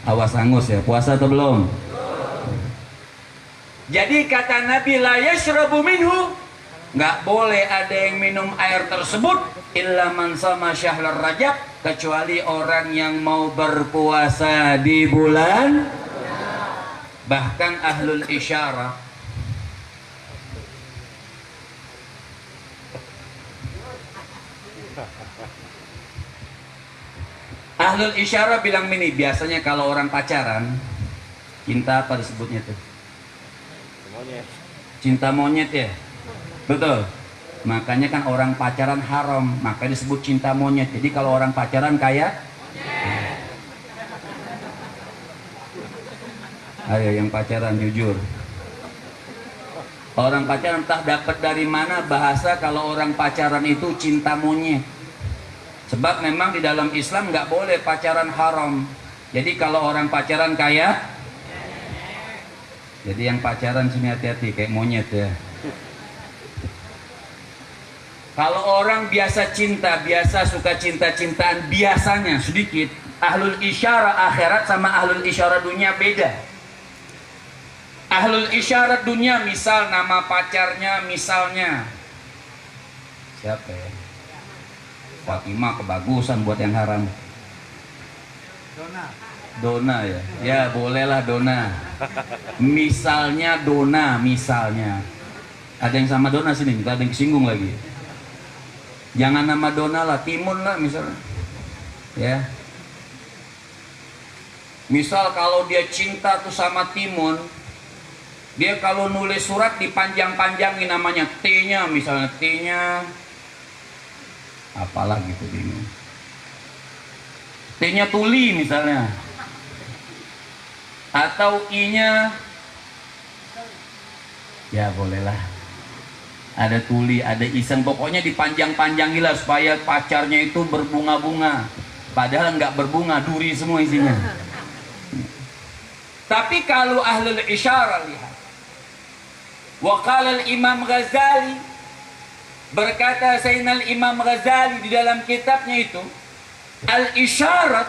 Awas angus ya, puasa atau belum? Jadi kata Nabi, la yashrabu minhu, nggak boleh ada yang minum air tersebut illa man sama syahrul Rajab, kecuali orang yang mau berpuasa di bulan. Bahkan ahlul isyarah, bilang ini, biasanya kalau orang pacaran, cinta apa disebutnya tuh? Monyet. Cinta monyet ya, betul. Makanya kan orang pacaran haram, makanya disebut cinta monyet. Jadi kalau orang pacaran kayak monyet. Ayo yang pacaran jujur. Orang pacaran entah dapat dari mana bahasa kalau orang pacaran itu cinta monyet. Sebab memang di dalam Islam nggak boleh pacaran haram. Jadi kalau orang pacaran kayak, jadi yang pacaran sini hati-hati kayak monyet ya. Kalau orang biasa cinta, biasa suka cinta-cintaan, biasanya sedikit. Ahlul isyarah akhirat sama ahlul isyarah dunia beda. Ahlul isyarah dunia, misal nama pacarnya misalnya siapa ya? Fatimah, kebagusan buat yang haram. Dona ya, ya bolehlah Dona. Misalnya Dona, misalnya. Ada yang sama Dona sini, kita ada yang kesinggung lagi. Jangan nama Dona lah, Timun lah misalnya. Ya. Misal kalau dia cinta tuh sama Timun, dia kalau nulis surat dipanjang-panjangin namanya, T-nya misalnya, T-nya apalah gitu bingung. T-nya Tuli misalnya. Atau I-nya ya bolehlah. Ada Tuli, ada Iseng, pokoknya dipanjang-panjangin lah supaya pacarnya itu berbunga-bunga. Padahal nggak berbunga, duri semua isinya. Tapi kalau ahlul isyarah lihat. Wa qala al-Imam Ghazali, berkata Sayyidina Imam Ghazali di dalam kitabnya itu, al-isyarat,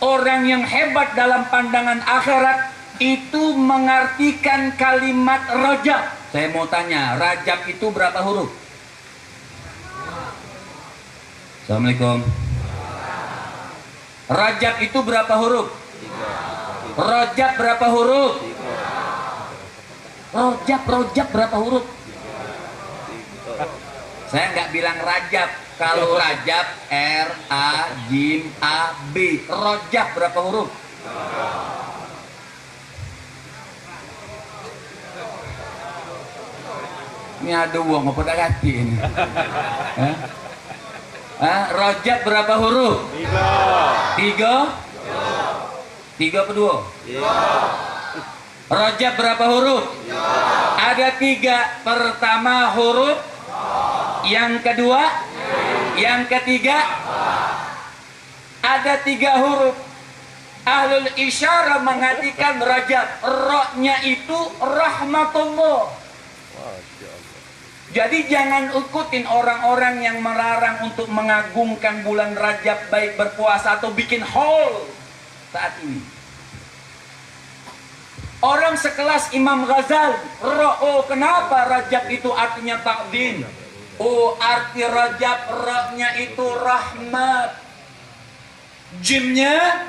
orang yang hebat dalam pandangan akhirat itu mengartikan kalimat rajab. Saya mau tanya, rajab itu berapa huruf? Assalamualaikum. Rajab itu berapa huruf? Rajab berapa huruf? Rojab berapa huruf? Saya nggak bilang rajab. Kalau rajab R A J A B. Rojab berapa huruf? Ini ada uang apa tak ganti ini? Rojab berapa huruf? Tiga. Tiga apa dua? Rojab berapa huruf? Ada tiga. Pertama huruf, yang kedua, yang ketiga, ada tiga huruf. Ahlul isyarah mengartikan rajab, ro-nya itu rahmatullah. Jadi jangan ikutin orang-orang yang melarang untuk mengagungkan bulan Rajab, baik berpuasa atau bikin haul saat ini. Orang sekelas Imam Ghazali, oh kenapa Rajab itu artinya takdim? Oh arti Rajab, ra-nya itu rahmat. Jimnya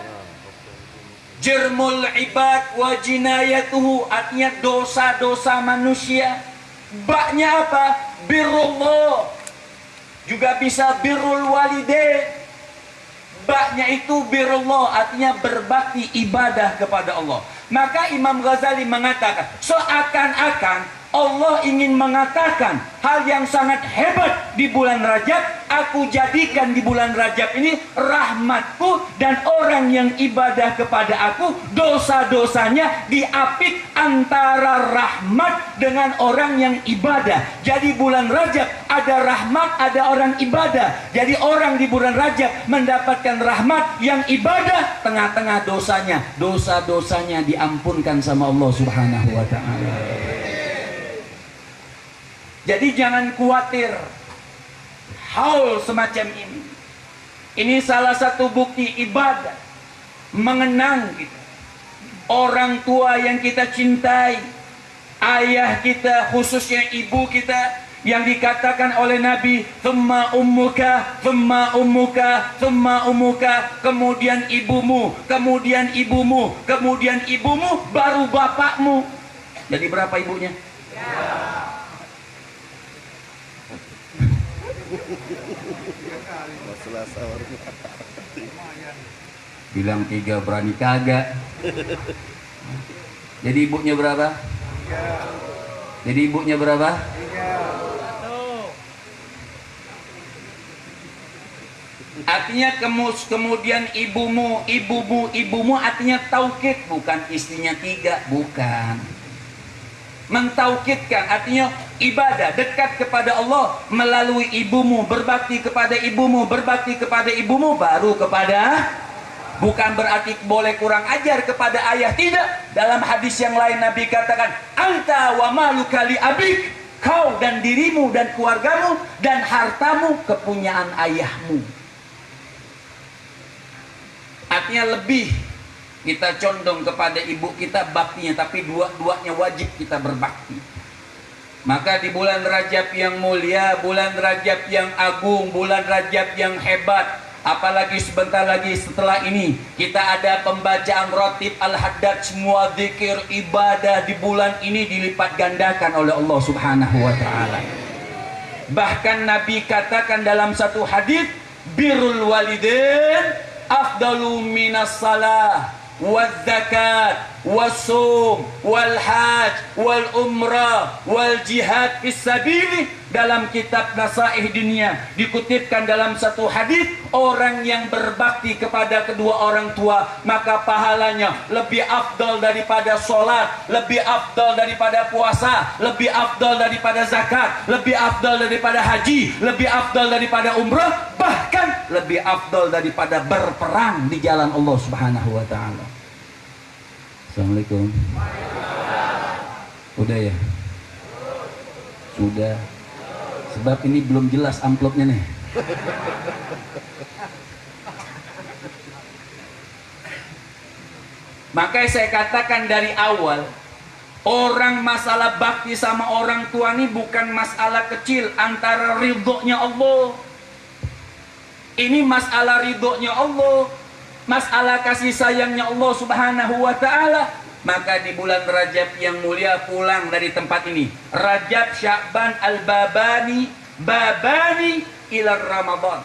jirmul ibad wa jinayatuhu, artinya dosa-dosa manusia. Baknya apa? Birrullah. Juga bisa birrul walidain. Baknya itu birrullah, artinya berbakti ibadah kepada Allah. Maka Imam Ghazali mengatakan, seakan-akan Allah ingin mengatakan hal yang sangat hebat di bulan Rajab. Aku jadikan di bulan Rajab ini rahmatku, dan orang yang ibadah kepada aku, dosa-dosanya diapit antara rahmat dengan orang yang ibadah. Jadi bulan Rajab ada rahmat, ada orang ibadah. Jadi orang di bulan Rajab mendapatkan rahmat, yang ibadah tengah-tengah dosanya, dosa-dosanya diampunkan sama Allah Subhanahu wa ta'ala. Jadi jangan khawatir haul semacam ini. Ini salah satu bukti ibadah, mengenang kita. orang tua yang kita cintai, ayah kita, khususnya ibu kita, yang dikatakan oleh Nabi, thumma ummuka, thumma ummuka, thumma ummuka, kemudian ibumu, kemudian ibumu, kemudian ibumu, baru bapakmu. Jadi berapa ibunya? Bilang 3 berani kagak. Jadi ibunya berapa? Jadi ibunya berapa? Artinya kemudian ibumu artinya taukid, bukan istrinya 3, bukan. Mentaukidkan artinya ibadah dekat kepada Allah melalui ibumu, berbakti kepada ibumu, berbakti kepada ibumu, baru kepada. Bukan berarti boleh kurang ajar kepada ayah, tidak. Dalam hadis yang lain Nabi katakan, anta wa maluka li abik, kau dan dirimu dan keluargamu dan hartamu kepunyaan ayahmu. Artinya lebih kita condong kepada ibu kita baktinya, tapi dua-duanya wajib kita berbakti. Maka di bulan Rajab yang mulia, bulan Rajab yang agung, bulan Rajab yang hebat, apalagi sebentar lagi setelah ini kita ada pembacaan ratib al-haddad, semua zikir ibadah di bulan ini dilipat gandakan oleh Allah Subhanahu wa taala. Bahkan Nabi katakan dalam satu hadis, birrul walidain afdalu minas salah wal zakat was-sum wal hajj wal umrah wal jihad fisabilillah. Dalam kitab Nasaih Dunia dikutipkan dalam satu hadis, orang yang berbakti kepada kedua orang tua maka pahalanya lebih afdal daripada sholat, lebih afdal daripada puasa, lebih afdal daripada zakat, lebih afdal daripada haji, lebih afdal daripada umrah, bahkan lebih afdal daripada berperang di jalan Allah Subhanahu wa taala. Assalamualaikum. Udah ya? Sudah. Sebab ini belum jelas amplopnya nih. Makanya saya katakan dari awal, orang masalah bakti sama orang tua ini bukan masalah kecil antara ridhonya Allah. Ini masalah ridhonya Allah, masalah kasih sayangnya Allah Subhanahu wa taala. Maka di bulan Rajab yang mulia pulang dari tempat ini. Rajab, Sya'ban, Al-Babani, Babani ila Ramadan.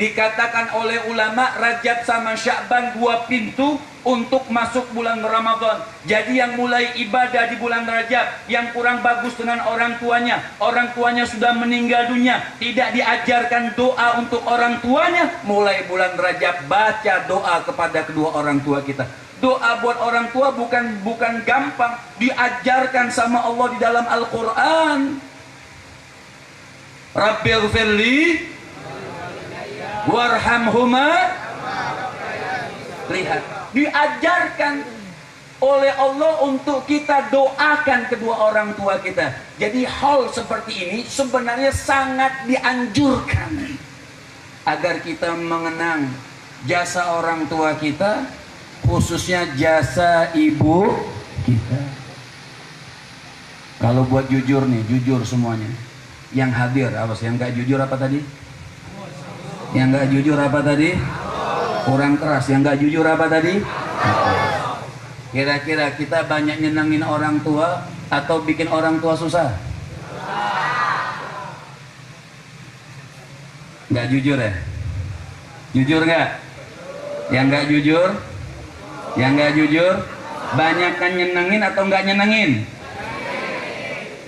Dikatakan oleh ulama Rajab sama Sya'ban 2 pintu untuk masuk bulan Ramadan. Jadi yang mulai ibadah di bulan Rajab, yang kurang bagus dengan orang tuanya sudah meninggal dunia, tidak diajarkan doa untuk orang tuanya, mulai bulan Rajab baca doa kepada kedua orang tua kita. Doa buat orang tua bukan gampang, diajarkan sama Allah di dalam Al-Quran. Rabbighfirli warhamhuma. Lihat, diajarkan oleh Allah untuk kita doakan kedua orang tua kita. Jadi hal seperti ini sebenarnya sangat dianjurkan agar kita mengenang jasa orang tua kita, khususnya jasa ibu kita. Kalau buat jujur nih, jujur semuanya. Yang hadir, awas, yang gak jujur apa tadi? Yang gak jujur apa tadi? Kurang keras. Yang gak jujur apa tadi? Kira-kira kita banyak nyenengin orang tua atau bikin orang tua susah? Gak jujur ya? Jujur gak? Yang gak jujur? Yang gak jujur, banyakkan nyenengin atau gak nyenengin?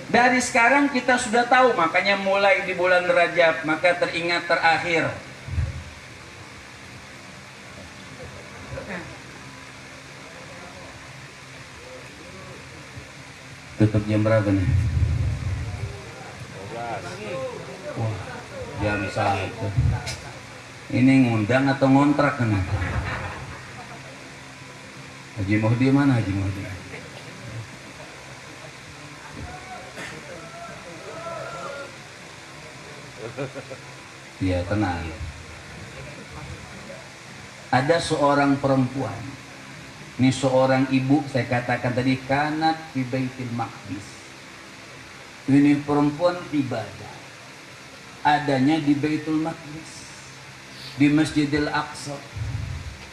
Dari sekarang kita sudah tahu, makanya mulai di bulan Rajab, maka teringat terakhir. Tutup jam berapa nih? Wah, jam 1. Ini ngundang atau ngontrak nih? Haji Muhdi mana Haji Muhdi? Ya tenang. Ada seorang perempuan Ini seorang ibu, saya katakan tadi, kanat fi baitil maqdis. Ini perempuan ibadah. Adanya di Baitul Maqdis, di Masjidil Aqsa.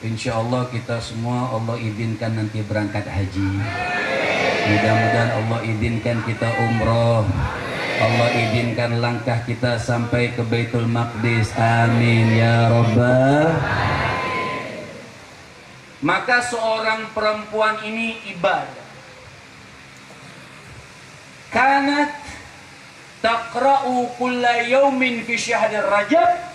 Insya Allah kita semua Allah izinkan nanti berangkat haji. Mudah-mudahan Allah izinkan kita umroh. Allah izinkan langkah kita sampai ke Baitul Maqdis. Amin ya Rabbal. Maka seorang perempuan ini ibadah. Kanat taqra'u kulla yaumin fi syahril Rajab.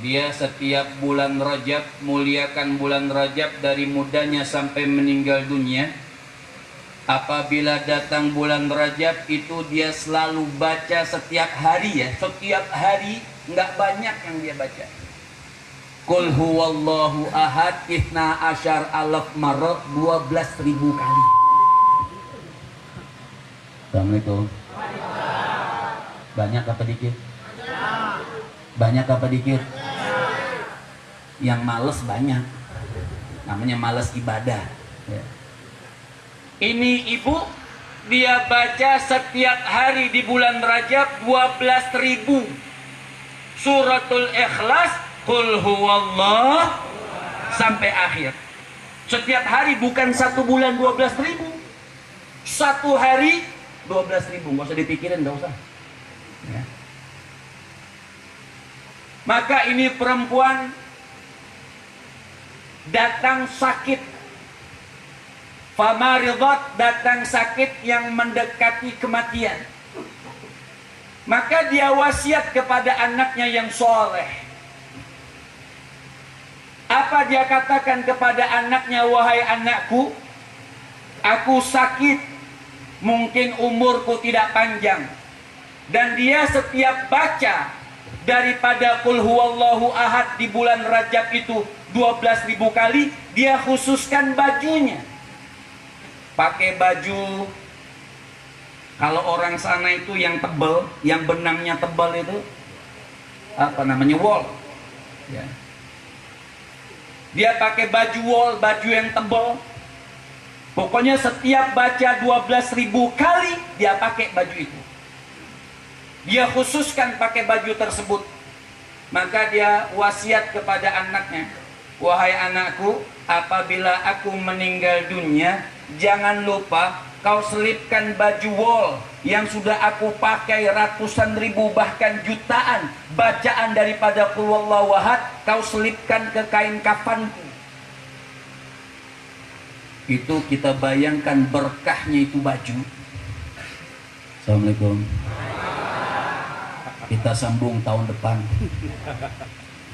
Dia setiap bulan Rajab, muliakan bulan Rajab dari mudanya sampai meninggal dunia. Apabila datang bulan Rajab itu dia selalu baca setiap hari ya. Setiap hari, nggak banyak yang dia baca. Qul huwallahu ahad ihna asyar alaf marot 12.000 kali. Assalamualaikum. Banyak apa dikit? Banyak apa dikit? Yang males banyak. Namanya males ibadah ya. Ini ibu, dia baca setiap hari di bulan Rajab 12.000 suratul Ikhlas, Qul huwallah sampai akhir. Setiap hari, bukan satu bulan 12.000. Satu hari 12.000. Nggak usah dipikirin, nggak usah ya. Maka ini perempuan datang sakit, famaridat, datang sakit yang mendekati kematian. Maka dia wasiat kepada anaknya yang soleh. Apa dia katakan kepada anaknya? Wahai anakku, aku sakit, mungkin umurku tidak panjang. Dan dia setiap baca daripada Qul huwallahu ahad di bulan Rajab itu 12.000 kali, dia khususkan bajunya. Pakai baju, kalau orang sana itu yang tebal, yang benangnya tebal itu apa namanya, wol ya. Dia pakai baju wol, baju yang tebal. Pokoknya setiap baca 12.000 kali dia pakai baju itu. Dia khususkan pakai baju tersebut. Maka dia wasiat kepada anaknya, wahai anakku, apabila aku meninggal dunia, jangan lupa kau selipkan baju wol yang sudah aku pakai ratusan ribu bahkan jutaan bacaan daripada Qul huwallahu ahad, kau selipkan ke kain kafanku. Itu kita bayangkan berkahnya itu baju. Assalamualaikum. Kita sambung tahun depan.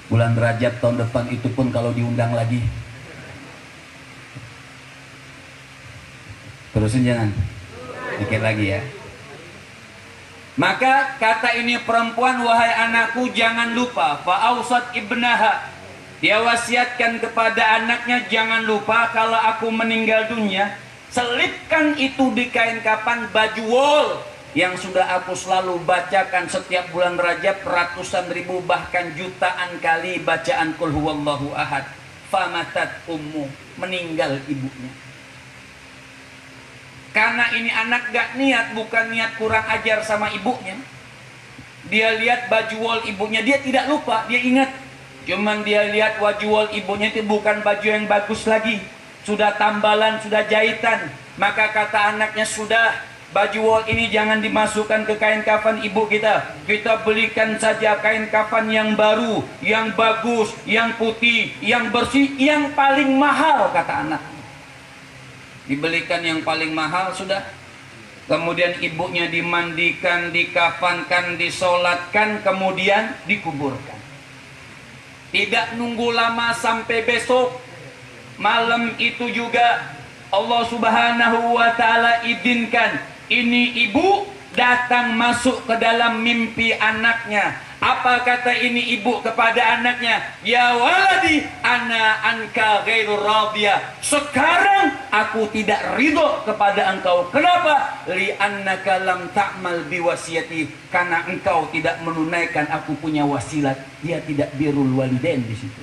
Bulan Rajab tahun depan itu pun kalau diundang lagi. Terusin jangan. Dikit lagi ya. Maka kata ini perempuan, wahai anakku, jangan lupa, fa'ausat ibnaha. Dia wasiatkan kepada anaknya, jangan lupa kalau aku meninggal dunia, selipkan itu di kain kafan baju wol yang sudah aku selalu bacakan setiap bulan Rajab ratusan ribu bahkan jutaan kali bacaan Qul huwallahu ahad. Famatat ummu, meninggal ibunya. Karena ini anak gak niat, bukan niat kurang ajar sama ibunya. Dia lihat baju wol ibunya, dia tidak lupa, dia ingat. Cuman dia lihat baju wol ibunya itu bukan baju yang bagus lagi, sudah tambalan, sudah jahitan. Maka kata anaknya, sudah, baju wol ini jangan dimasukkan ke kain kafan ibu kita. Kita belikan saja kain kafan yang baru, yang bagus, yang putih, yang bersih, yang paling mahal, kata anak. Dibelikan yang paling mahal, sudah. Kemudian ibunya dimandikan, dikafankan, disolatkan, kemudian dikuburkan. Tidak nunggu lama sampai besok. Malam itu juga Allah Subhanahu wa ta'ala izinkan ini ibu datang masuk ke dalam mimpi anaknya. Apa kata ini ibu kepada anaknya? Ya waladi, ana anka ghairu radiyah. Sekarang aku tidak ridho kepada engkau. Kenapa? Li annaka lam ta'mal biwasiyati. Karena engkau tidak menunaikan aku punya wasilat. Dia tidak birrul walidain di situ.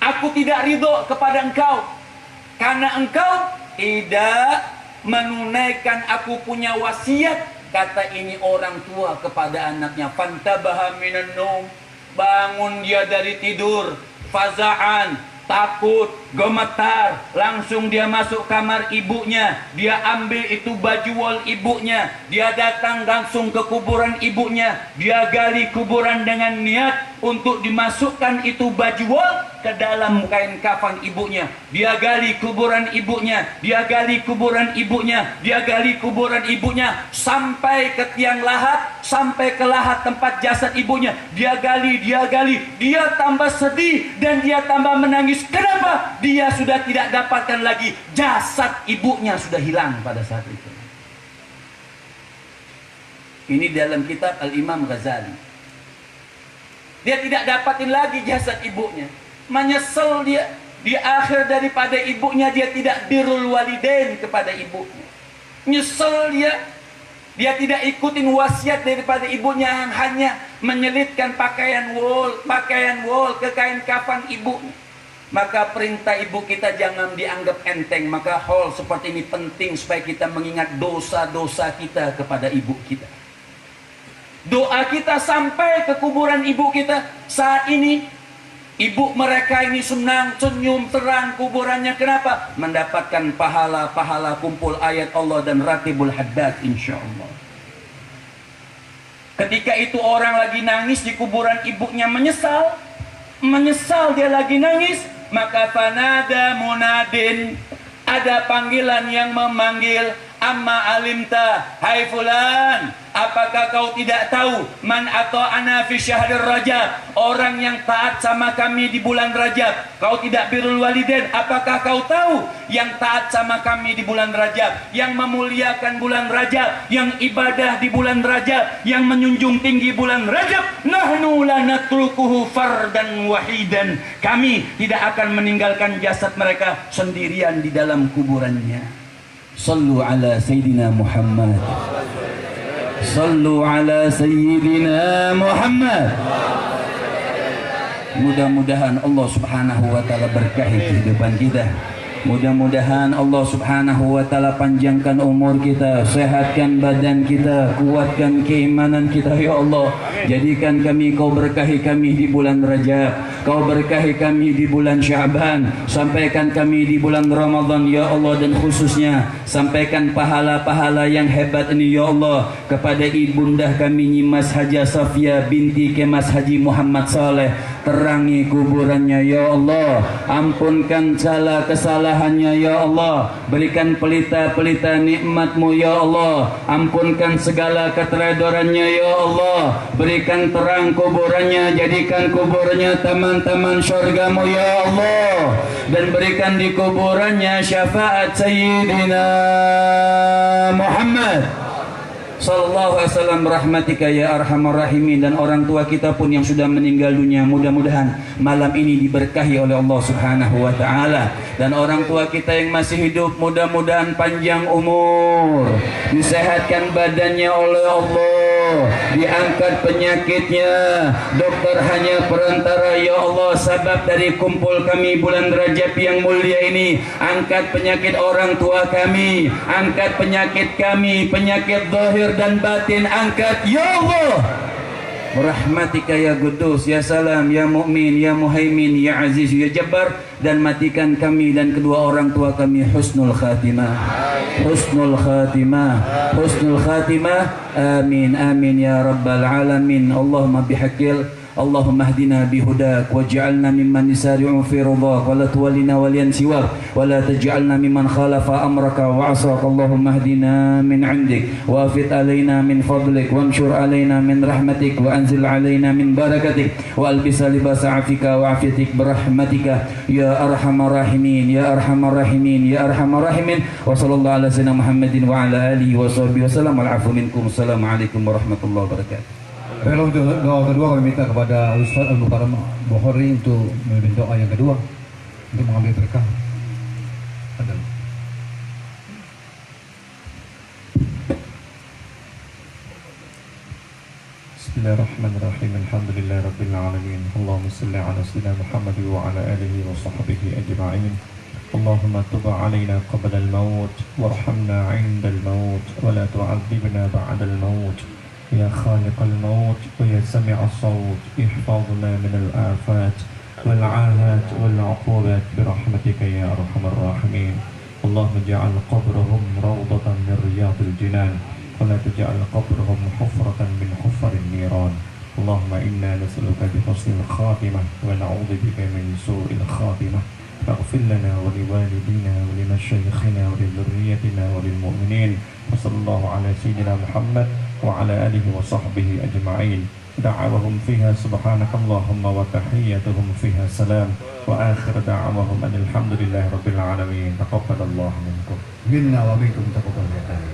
Aku Aku tidak ridho kepada engkau karena engkau tidak menunaikan aku punya wasiat. Kata ini orang tua kepada anaknya. Fantabaha minan naum. Bangun dia dari tidur. Faza'an, takut, gemetar. Langsung dia masuk kamar ibunya. Dia ambil itu baju wol ibunya. Dia datang langsung ke kuburan ibunya. Dia gali kuburan dengan niat untuk dimasukkan itu baju wol ke dalam kain kafan ibunya. Dia gali kuburan ibunya. Dia gali kuburan ibunya. Dia gali kuburan ibunya sampai ke tiang lahat, sampai ke lahat tempat jasad ibunya. Dia gali, dia gali. Dia tambah sedih dan dia tambah menangis. Kenapa? Dia sudah tidak dapatkan lagi jasad ibunya, sudah hilang pada saat itu. Ini dalam kitab Al-Imam Ghazali. Dia tidak dapatin lagi jasad ibunya. Menyesal dia. Di akhir daripada ibunya, dia tidak birrul walidain kepada ibunya. Nyesel dia. Dia tidak ikutin wasiat daripada ibunya yang hanya menyelitkan pakaian wol ke kain kafan ibunya. Maka perintah ibu kita jangan dianggap enteng. Maka hal seperti ini penting supaya kita mengingat dosa-dosa kita kepada ibu kita. Doa kita sampai ke kuburan ibu kita. Saat ini ibu mereka ini senang, senyum, terang kuburannya. Kenapa? Mendapatkan pahala-pahala kumpul ayat Allah dan ratibul haddad insyaallah. Ketika itu orang lagi nangis di kuburan ibunya, menyesal dia lagi nangis. Maka fanada munadin, ada panggilan yang memanggil, amma alimta, hai fulan, apakah kau tidak tahu man ata'ana fi syahril Rajab, orang yang taat sama kami di bulan Rajab. Kau tidak birrul walidain, apakah kau tahu yang taat sama kami di bulan Rajab, yang memuliakan bulan Rajab, yang ibadah di bulan Rajab, yang menjunjung tinggi bulan Rajab? Nahnu la natrukuhu fardan wahidan, kami tidak akan meninggalkan jasad mereka sendirian di dalam kuburannya. Sallu ala Sayyidina Muhammad. Sallu ala Sayyidina Muhammad. Mudah-mudahan Allah subhanahu wa ta'ala berkahi kehidupan kita. Mudah-mudahan Allah subhanahu wa ta'ala panjangkan umur kita, sehatkan badan kita, kuatkan keimanan kita ya Allah. Jadikan kami, kau berkahi kami di bulan Rajab, kau berkahi kami di bulan Sya'ban, sampaikan kami di bulan Ramadan ya Allah, dan khususnya sampaikan pahala-pahala yang hebat ini ya Allah kepada ibundah kami Nyimas Haja Safia binti Kemas Haji Muhammad Saleh. Terangi kuburannya ya Allah, ampunkan segala kesalahannya ya Allah, berikan pelita-pelita nikmat-Mu ya Allah, ampunkan segala keteredorannya ya Allah, berikan terang kuburannya, jadikan kuburannya taman-taman syurga-Mu ya Allah, dan berikan di kuburannya syafaat Sayyidina Muhammad sallallahu alaihi wasallam rahmatika ya arhamar rahimin. Dan orang tua kita pun yang sudah meninggal dunia, mudah-mudahan malam ini diberkahi oleh Allah subhanahu wa ta'ala. Dan orang tua kita yang masih hidup, mudah-mudahan panjang umur, disehatkan badannya oleh Allah, diangkat penyakitnya. Dokter hanya perantara ya Allah, sabab dari kumpul kami bulan Rajab yang mulia ini. Angkat penyakit orang tua kami, angkat penyakit kami, penyakit zahir dan batin, angkat ya Allah. Rahmatika ya Qudus, ya Salam, ya Mu'min, ya Muhaimin, ya Aziz, ya Jabbar. Dan matikan kami dan kedua orang tua kami husnul khatimah, husnul khatimah, husnul khatimah. Amin, amin ya Rabbal Alamin. Allahumma bihaqil Allahumma hdina bihudak waj'alna mimman yusari'u fi ridhak wa la tuwallina waliyan siwak wa la taj'alna mimman khalafa amraka wa 'asaka. Allahumma hdina min 'indik wa afid alaina min fadlik wa anshur alaina min rahmatik wa anzil alaina min barakatik wa albisa libasa 'afika wa 'afiyatik birahmatika ya arhamar rahimin ya arhamar rahimin ya arhamar rahimin. Wa sallallahu ala sayyidina Muhammadin wa ala alihi wa sahbihi wasallam. Al-'afwu minkum. Assalamualaikum warahmatullahi wabarakatuh. Baiklah, untuk doa kedua kami minta kepada Ustaz Al-Mukarram Bukhari untuk memimpin doa yang kedua untuk mengambil berkah. الله الرحمن الرحيم الحمد لله رب العالمين اللهم صل على سيدنا محمد وعلى آله وصحبه أجمعين اللهم تب علينا قبل الموت وارحمنا عند الموت ولا تعذبنا بعد الموت يا خالق الموت ويا سميع الصوت احفظنا من الآفات والعاهات والعقوبات برحمتك يا أرحم الراحمين اللهم اجعل قبرهم روضة من رياض الجنان ولا تجعل قبرهم حفرة من حفر النيران اللهم إنا نسألك بحسن الخاتمة ونعوذ بك من سوء الخاتمة فاغفر لنا ولوالدينا ولمشايخنا ولذريتنا وللمؤمنين وصلى الله على سيدنا محمد وعلى آله وصحبه أجمعين دعوهم فيها سبحانك اللهم وتحيتهم فيها سلام وآخر دعوهم أن الحمد لله رب العالمين تقبل الله منكم Minna wa minkum taqabbal ya Karim.